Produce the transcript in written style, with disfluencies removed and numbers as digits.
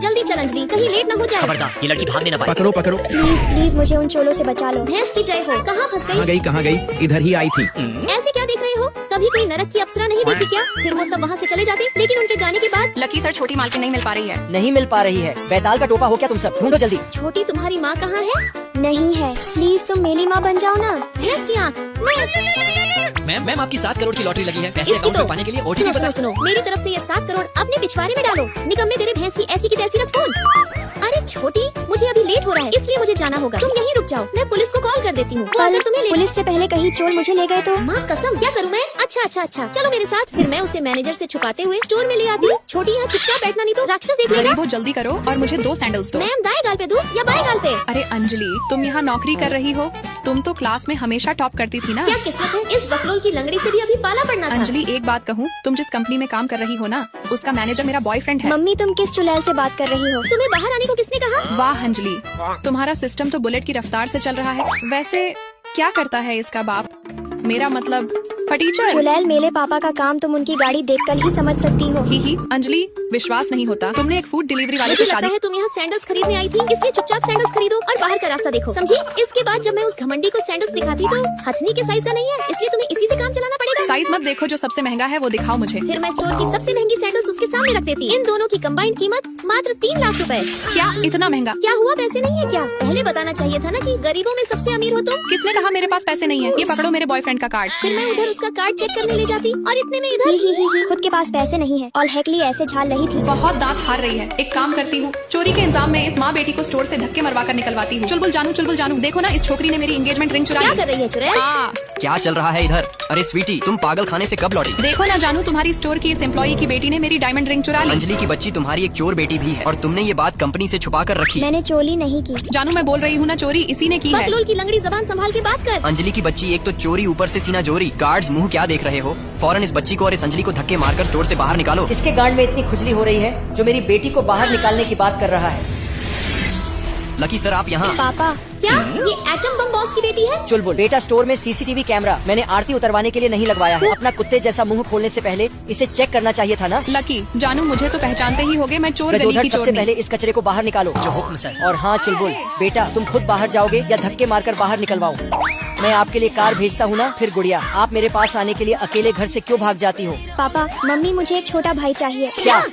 जल्दी चल अंजलि, कहीं लेट न हो जाए। खबरदार, ये लड़की भागने न पाए। पकड़ो पकड़ो। प्लीज प्लीज मुझे उन चोलों से बचा लो। भैंस की जय हो। कहाँ फंस गई? कहाँ गई? इधर ही आई थी। ऐसे क्या देख रहे हो? कभी कोई नरक की अप्सरा नहीं देखी क्या? फिर वो सब वहाँ से चले जाते, लेकिन उनके जाने के बाद लकी सर, छोटी मालकिन नहीं मिल पा रही है। नहीं मिल पा रही है। बैताल का टोपा हो क्या तुम सब? ढूंढो जल्दी। छोटी तुम्हारी माँ कहाँ है? नहीं है। प्लीज तुम मेरी माँ बन जाओ ना। भैंस की आँख। मैम आपकी 7 करोड़ की लॉटरी लगी है। पैसे इसकी अकाउंट तो में पाने के लिए ओटीपी सुनो सुनो, मेरी तरफ से ये 7 करोड़ अपने पिछवाड़े में डालो। निकम्मे तेरे भैंस की ऐसी की तैसी रख फोन। अरे छोटी, मुझे अभी लेट हो रहा है, इसलिए मुझे जाना होगा। तुम यहीं रुक जाओ, मैं पुलिस को कॉल कर देती हूँ। पुलिस से पहले कहीं चोर मुझे ले गए तो? माँ कसम, क्या करूँ मैं? अच्छा, चलो मेरे साथ। फिर मैं उसे मैनेजर से छुपाते हुए स्टोर में ले आती। छोटी यहाँ चुपचाप बैठना, नहीं तो राक्षस देख लेगा। वो जल्दी करो और मुझे 2 सैंडल्स दो। मैम दाएं गाल पे दूं या बाएं गाल पे? अरे अंजलि, तुम यहाँ नौकरी कर रही हो? तुम तो क्लास में हमेशा टॉप करती थी ना। क्या किस्मत है, इस बकलोल की लंगड़ी से भी अभी पाला पड़ना था। अंजलि, एक बात कहूँ, तुम जिस कंपनी में काम कर रही हो ना, उसका मैनेजर मेरा बॉयफ्रेंड है। मम्मी तुम किस चुड़ैल से बात कर रही हो? तुम्हें बाहर आने को किसने कहा? वाह अंजलि, तुम्हारा सिस्टम तो बुलेट की रफ्तार से चल रहा है। वैसे क्या करता है इसका बाप? मेरा मतलब फटीचर। चुड़ैल मेरे पापा का काम तुम उनकी गाड़ी देखकर ही समझ सकती हो। ही अंजलि, विश्वास नहीं होता। तुमने एक फूड डिलीवरी वाले से मुझे लगता शादी। है तुम यहाँ सैंडल्स खरीदने आई थी, इसलिए चुपचाप सैंडल्स खरीदो और बाहर का रास्ता देखो, समझी? इसके बाद जब मैं उस घमंडी को सैंडल्स दिखाती तो हथनी के साइज का नहीं है, इसलिए तुम्हें इसी से काम चलाना पड़ेगा। साइज मत देखो, जो सबसे महंगा है वो दिखाओ मुझे। फिर मैं स्टोर की सबसे महंगी सैंडल्स उसके सामने रख देती। इन दोनों की कंबाइंड कीमत मात्र 3 लाख रुपए। क्या इतना महंगा? क्या हुआ, पैसे नहीं है क्या? पहले बताना चाहिए था ना कि गरीबों में सबसे अमीर हो तुम। किसने कहा मेरे पास पैसे नहीं है? ये पकड़ो मेरे बॉयफ्रेंड का कार्ड। फिर मैं उधर उसका कार्ड चेक करने ले जाती और इतने में इधर खुद के पास पैसे नहीं है और हैकली ऐसे झाल रही थी। बहुत दांत हार रही है। एक काम करती हूँ, चोरी के इंजाम में इस माँ बेटी को स्टोर से धक्के मरवा कर निकलवाती हूँ। चुलबुल जानू, देखो ना, इस छोकरी ने मेरी एंगेजमेंट रिंग चुरा ली। क्या कर रही है चुड़ैल? क्या चल रहा है इधर? अरे स्वीटी, तुम पागल खाने से कब लौटी? देखो ना जानू, तुम्हारी स्टोर की इस एम्प्लॉई की बेटी ने मेरी डायमंड रिंग चुरा ली। अंजलि की बच्ची तुम्हारी एक चोर बेटी भी है और तुमने ये बात कंपनी से छुपा कर रखी। मैंने चोरी नहीं की। जानू, मैं बोल रही हूँ ना, चोरी इसी ने की है। बकलोल की लंगड़ी, जबान संभाल के बात कर। अंजलि की बच्ची, एक तो चोरी, ऊपर से सीना जोरी। गार्ड्स मुंह क्या देख रहे हो? फौरन इस बच्ची को और इस अंजलि को धक्के मारकर स्टोर से बाहर निकालो। किसके गांड में इतनी खुजली हो रही है जो मेरी बेटी को बाहर निकालने की बात कर रहा है? लकी सर, आप यहाँ। पापा, क्या ये एटम बम बॉस की बेटी है? चुलबुल बेटा, स्टोर में सीसीटीवी कैमरा मैंने आरती उतरवाने के लिए नहीं लगवाया है। अपना कुत्ते जैसा मुंह खोलने से पहले इसे चेक करना चाहिए था ना। लकी जानू, मुझे तो पहचानते ही होगे, मैं चोर गली गजोधर, की चोर सबसे नहीं। पहले इस कचरे को बाहर निकालो। जो हुक्म सर। और हाँ चुलबुल बेटा, तुम खुद बाहर जाओगे या धक्के मारकर बाहर निकलवाओ? मैं आपके लिए कार भेजता हूँ ना। फिर गुड़िया, आप मेरे पास आने के लिए अकेले घर से क्यों भाग जाती हो? पापा, मम्मी मुझे एक छोटा भाई चाहिए। क्या?